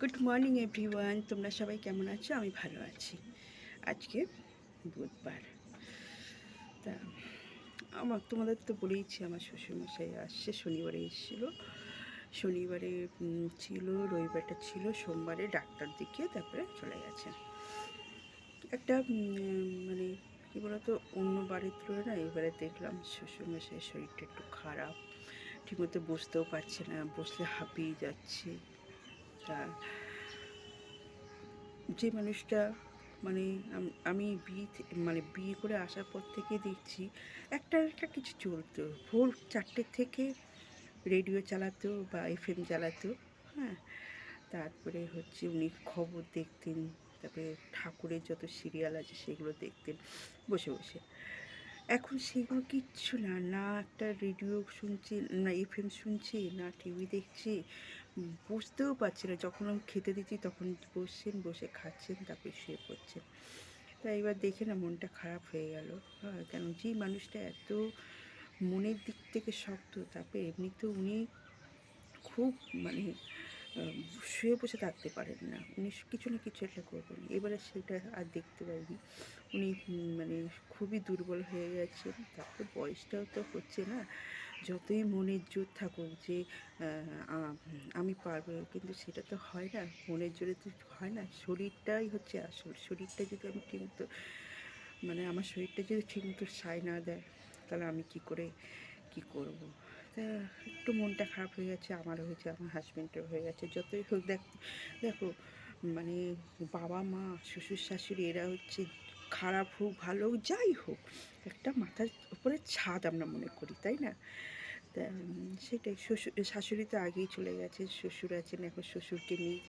Good morning everyone, তোমরা সবাই কেমন আছো? আমি ভালো আছি। আজকে বুধবার। তা তোমাদের তো বলেইছি, আমার শ্বশুরমশাই আসছে, শনিবারে এসেছিল। শনিবারে ছিল, রবিবারটা ছিল, সোমবারে ডাক্তার দেখিয়ে তারপরে চলে গেছে। একটা মানে কী বলতো, অন্য বাড়ির তুলনায় এবারে দেখলাম শ্বশুরমশাইয়ের শরীরটা একটু খারাপ, ঠিকমতো বসতেও পারছে না, বসলে হাঁপিয়ে যাচ্ছে। তা যে মানুষটা মানে আমি বিয়ে করে আসার পর থেকে দেখছি একটা কিছু চলতো, ভোর 4টে থেকে রেডিও চালাতো বা এফএম চালাতো। হ্যাঁ, তারপরে হচ্ছে উনি খবর দেখতেন, তারপরে ঠাকুরের যত সিরিয়াল আছে সেগুলো দেখতেন বসে বসে। এখন সেগুলো কিচ্ছু না, না একটা রেডিও শুনছি, না এফএম শুনছি, না টিভি দেখছি, বুঝতেও পারছি না। যখন আমি খেতে দিচ্ছি তখন বসছেন, বসে খাচ্ছেন, তারপরে শুয়ে পড়ছেন। তা এবার দেখে না মনটা খারাপ হয়ে গেল। হ্যাঁ, কেন যে মানুষটা এত মনের দিক থেকে শক্ত, তারপরে এমনিতেও উনি খুব মানে শুয়ে বসে থাকতে পারেন না, উনি কিছু না কিছু একটা করবেন। এবারে সেটা আর দেখতে পাইনি। উনি মানে খুবই দুর্বল হয়ে গেছেন। তারপরে বয়সটাও তো হচ্ছে না, যতই মনের জোর থাকুক যে আমি পারবো, কিন্তু সেটা তো হয় না, মনের জোরে তো হয় না। শরীরটাই হচ্ছে আসল। শরীরটা যদি আমি ঠিকমতো আমার শরীরটা যদি ঠিকমতো সায় না দেয়, তাহলে আমি কী করে কী করব? তা একটু মনটা খারাপ হয়ে গেছে, আমারও হয়েছে, আমার হাজব্যান্ডেরও হয়ে গেছে। যতই হোক দেখো, মানে বাবা মা শ্বশুর শাশুড়ি এরা হচ্ছে, খারাপ হোক ভালো হোক যাই হোক, একটা মাথার উপরে ছাদ আমরা মনে করি, তাই না? তা সেটাই। শাশুড়ি তো আগেই চলে গেছে, শ্বশুর আছেন, এখন শ্বশুরকে নিয়ে